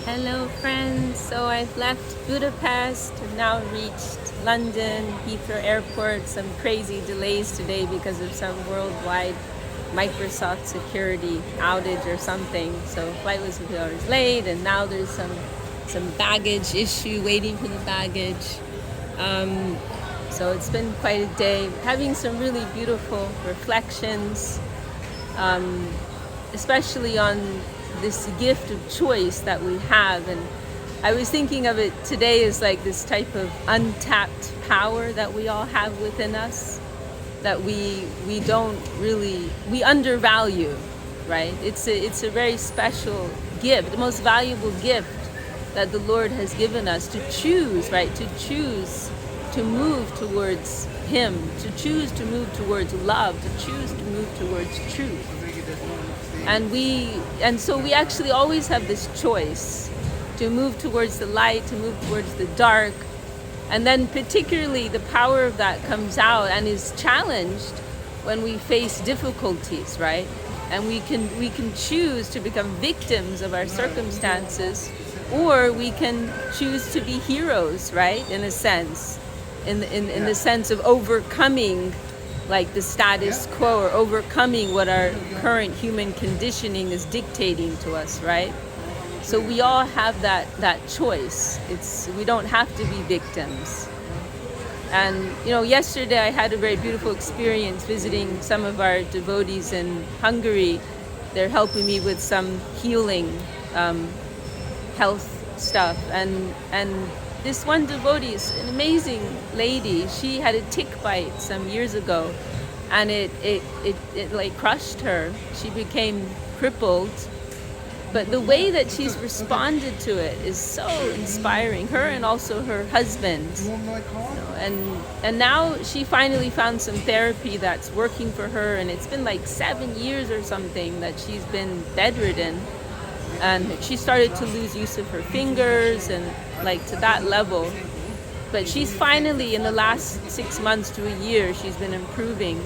Hello friends, so I've left Budapest, have now reached London, Heathrow Airport, some crazy delays today because of some worldwide Microsoft security outage or something. So flight was a few hours late and now there's some baggage issue, waiting for the baggage. So it's been quite a day, having some really beautiful reflections, especially on this gift of choice that we have. And I was thinking of it today as like this type of untapped power that we all have within us that we don't really, we undervalue, right? It's a very special gift, the most valuable gift that the Lord has given us to choose, right? To choose to move towards Him, to choose to move towards love, to choose to move towards truth. And so we actually always have this choice to move towards the light, to move towards the dark. And then particularly the power of that comes out and is challenged when we face difficulties, right? And we can choose to become victims of our circumstances, or we can choose to be heroes, right? In a sense, in the sense of overcoming like the status quo, or overcoming what our current human conditioning is dictating to us, right? So we all have that choice. We don't have to be victims. And yesterday I had a very beautiful experience visiting some of our devotees in Hungary. They're helping me with some healing, health stuff, and this one devotee is an amazing lady. She had a tick bite some years ago, and it like crushed her. She became crippled. But the way that she's responded to it is so inspiring. Her and also her husband. And now she finally found some therapy that's working for her, and it's been like 7 years or something that she's been bedridden. And she started to lose use of her fingers and like to that level. But she's finally, in the last 6 months to a year, she's been improving.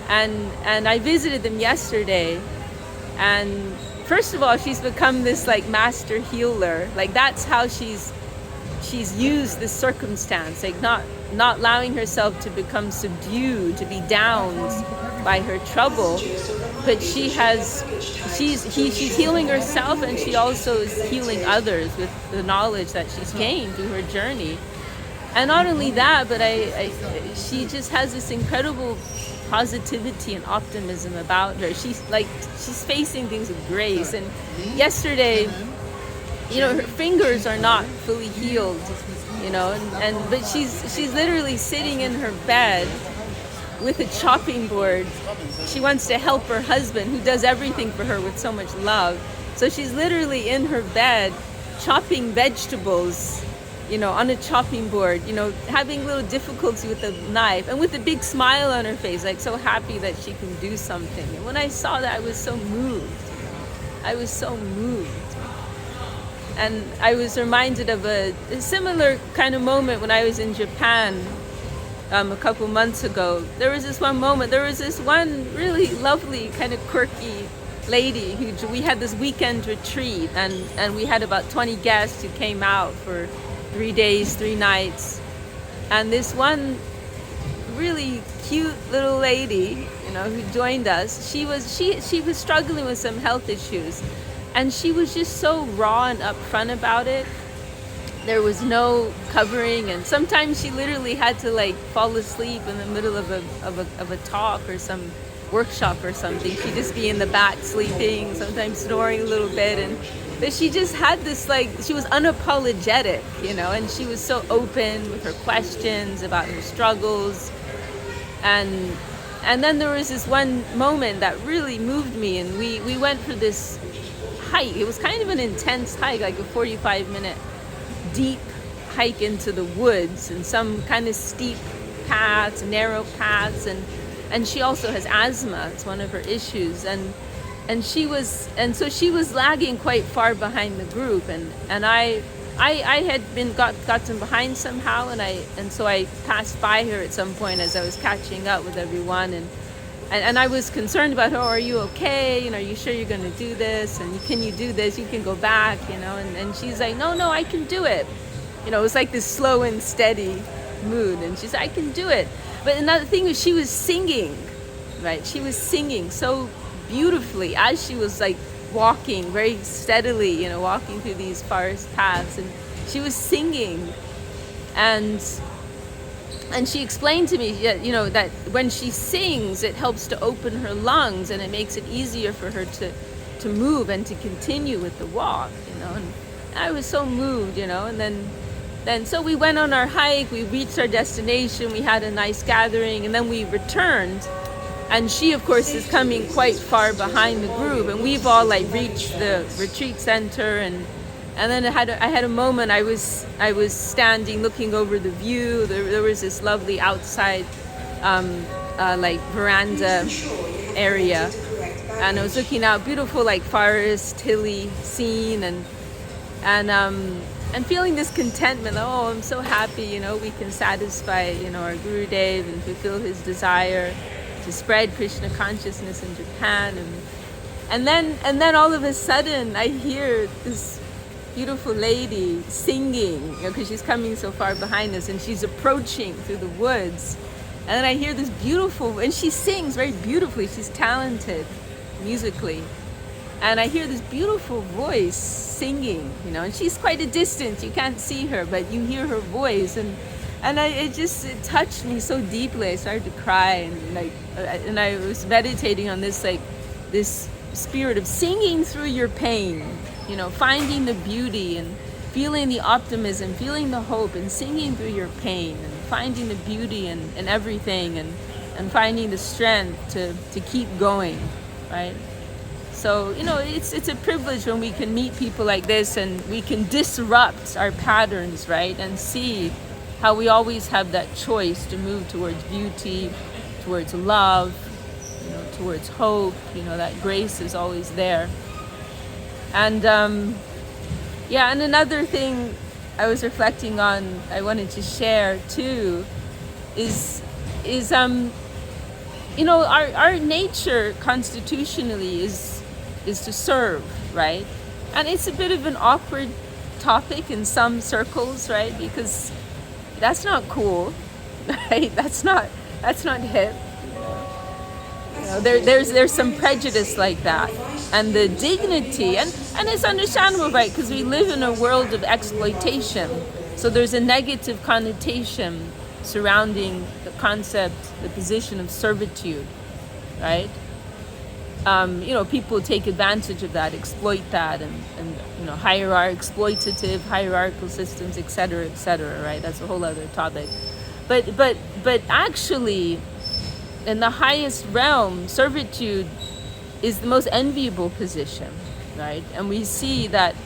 And I visited them yesterday, and first of all, she's become this like master healer. Like that's how she's used this circumstance, like not allowing herself to become subdued, to be downed by her trouble, but she's healing herself, and she also is healing others with the knowledge that she's gained through her journey. And not only that, but she just has this incredible positivity and optimism about her. She's facing things with grace. And yesterday, her fingers are not fully healed, but she's literally sitting in her bed with a chopping board. She wants to help her husband, who does everything for her with so much love. So she's literally in her bed chopping vegetables, on a chopping board, having little difficulty with the knife, and with a big smile on her face, like so happy that she can do something. And when I saw that, I was so moved. And I was reminded of a similar kind of moment when I was in Japan a couple months ago. There was this one really lovely, kind of quirky lady who we had this weekend retreat, and we had about 20 guests who came out for 3 days, 3 nights. And this one really cute little lady, who joined us, she was struggling with some health issues, and she was just so raw and upfront about it. There was no covering, and sometimes she literally had to like fall asleep in the middle of a talk or some workshop or something. She'd just be in the back sleeping, sometimes snoring a little bit, but she just had this she was unapologetic, and she was so open with her questions about her struggles. And then there was this one moment that really moved me, and we went for this hike. It was kind of an intense hike, like a 45-minute deep hike into the woods, and some kind of steep paths, narrow paths, and she also has asthma. It's one of her issues, and so she was lagging quite far behind the group, and I had been gotten behind somehow, and so I passed by her at some point as I was catching up with everyone, and I was concerned about her. Oh, are you okay? Are you sure you're going to do this? And can you do this? You can go back, and she's like, no, I can do it. It was like this slow and steady mood. And she's like, I can do it. But another thing was she was singing, right? She was singing so beautifully as she was like walking very steadily, walking through these forest paths. And she was singing. And she explained to me, that when she sings, it helps to open her lungs and it makes it easier for her to move and to continue with the walk, And I was so moved, and then so we went on our hike, we reached our destination, we had a nice gathering, and then we returned. And she, of course, is coming quite far behind the group, and we've all like reached the retreat center, and then I had a moment. I was standing looking over the view. There was this lovely outside like veranda area, and I was looking out, beautiful like forest, hilly scene, and feeling this contentment. Oh, I'm so happy, we can satisfy our Gurudev and fulfill his desire to spread Krishna consciousness in Japan, and then all of a sudden I hear this beautiful lady singing, because she's coming so far behind us, and she's approaching through the woods. And then I hear this beautiful, and she sings very beautifully. She's talented musically. And I hear this beautiful voice singing, and she's quite a distance. You can't see her, but you hear her voice. And it touched me so deeply. I started to cry, and I was meditating on this spirit of singing through your pain. Finding the beauty and feeling the optimism, feeling the hope, and singing through your pain, and finding the beauty in everything, and finding the strength to keep going, right? So, it's a privilege when we can meet people like this, and we can disrupt our patterns, right? And see how we always have that choice to move towards beauty, towards love, towards hope, that grace is always there. And and another thing I was reflecting on, I wanted to share too, is our nature constitutionally is to serve, right? And it's a bit of an awkward topic in some circles, right? Because that's not cool, right? That's not hip. There's some prejudice like that, and the dignity, and it's understandable, right? Because we live in a world of exploitation, so there's a negative connotation surrounding the concept, the position of servitude, right? People take advantage of that, exploit that, and exploitative hierarchical systems, etc., right? That's a whole other topic. But actually, in the highest realm, servitude is the most enviable position, right? And we see that,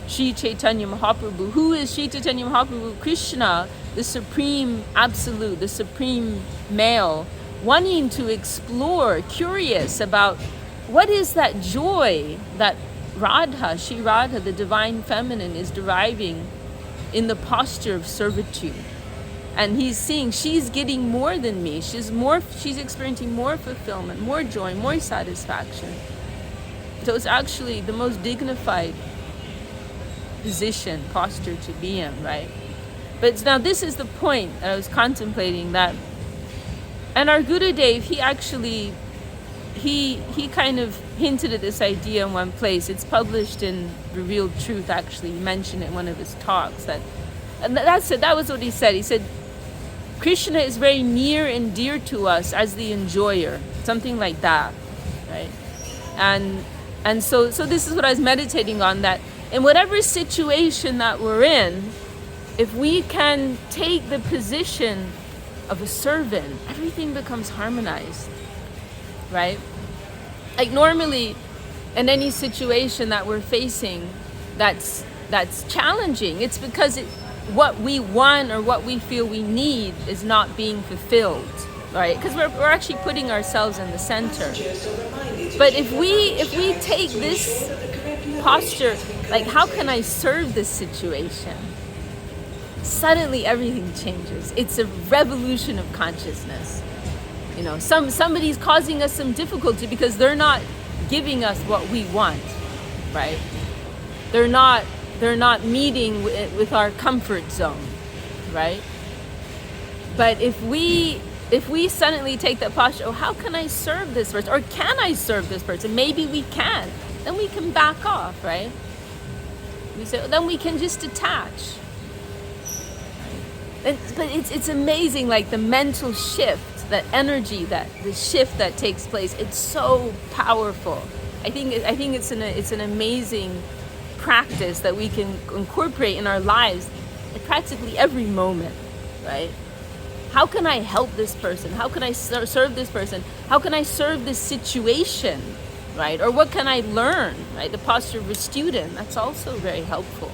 Sri Chaitanya Mahaprabhu, who is Sri Chaitanya Mahaprabhu? Krishna, the supreme absolute, the supreme male, wanting to explore, curious about what is that joy that Radha, Shri Radha, the divine feminine, is deriving in the posture of servitude. And he's seeing she's getting more than me. She's experiencing more fulfillment, more joy, more satisfaction. So it's actually the most dignified position, posture to be in, right? But now this is the point that I was contemplating, that, and our Gurudev, he kind of hinted at this idea in one place. It's published in Revealed Truth, actually. He mentioned it in one of his talks. That was what he said. He said, Krishna is very near and dear to us as the enjoyer, something like that, right? And so this is what I was meditating on, that in whatever situation that we're in, if we can take the position of a servant, everything becomes harmonized, right? Like normally, in any situation that we're facing that's challenging, it's because what we want or what we feel we need is not being fulfilled, right? Because we're actually putting ourselves in the center. But if we take this posture, like, how can I serve this situation? Suddenly everything changes. It's a revolution of consciousness. You know, somebody's causing us some difficulty because they're not giving us what we want, right? They're not meeting with our comfort zone, right? But if we suddenly take that posture, oh, how can I serve this person? Or can I serve this person? Maybe we can. Then we can back off, right? We say, then we can just detach. But it's amazing, like the mental shift, that energy, the shift that takes place. It's so powerful. I think it's an amazing practice that we can incorporate in our lives at practically every moment, right? How can I help this person? How can I serve this person? How can I serve this situation, right? Or what can I learn, right? The posture of a student, that's also very helpful.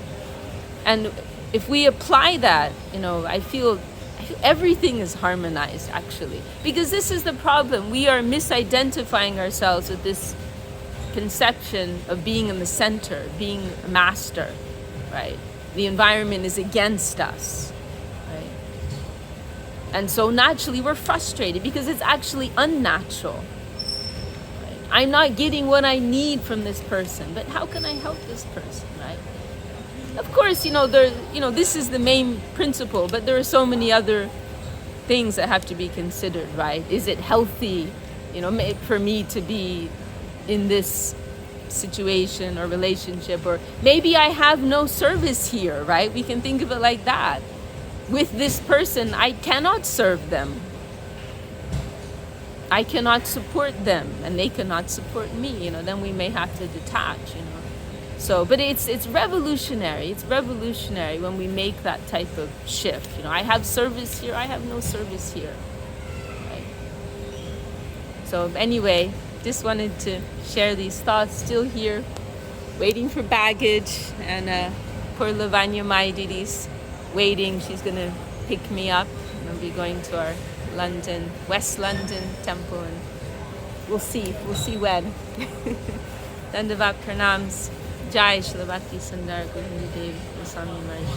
And if we apply that, you know, I feel everything is harmonized, actually. Because this is the problem. We are misidentifying ourselves with this conception of being in the center, being a master, right? The environment is against us, right? And so naturally we're frustrated because it's actually unnatural. Right? I'm not getting what I need from this person, but how can I help this person, right? Of course, this is the main principle, but there are so many other things that have to be considered, right? Is it healthy, for me to be in this situation or relationship? Or maybe I have no service here, right? We can think of it like that. With this person, I cannot serve them. I cannot support them, and they cannot support me. Then we may have to detach. So, but it's revolutionary. It's revolutionary when we make that type of shift. I have service here. I have no service here. Right? So anyway, just wanted to share these thoughts. Still here, waiting for baggage, and poor Lavanya Maidi's waiting. She's gonna pick me up. I'll be going to our West London temple, and we'll see when. Dandavat pranams. Jai Shri Bhakti Sundar Govinda Dev Goswami Maharaj.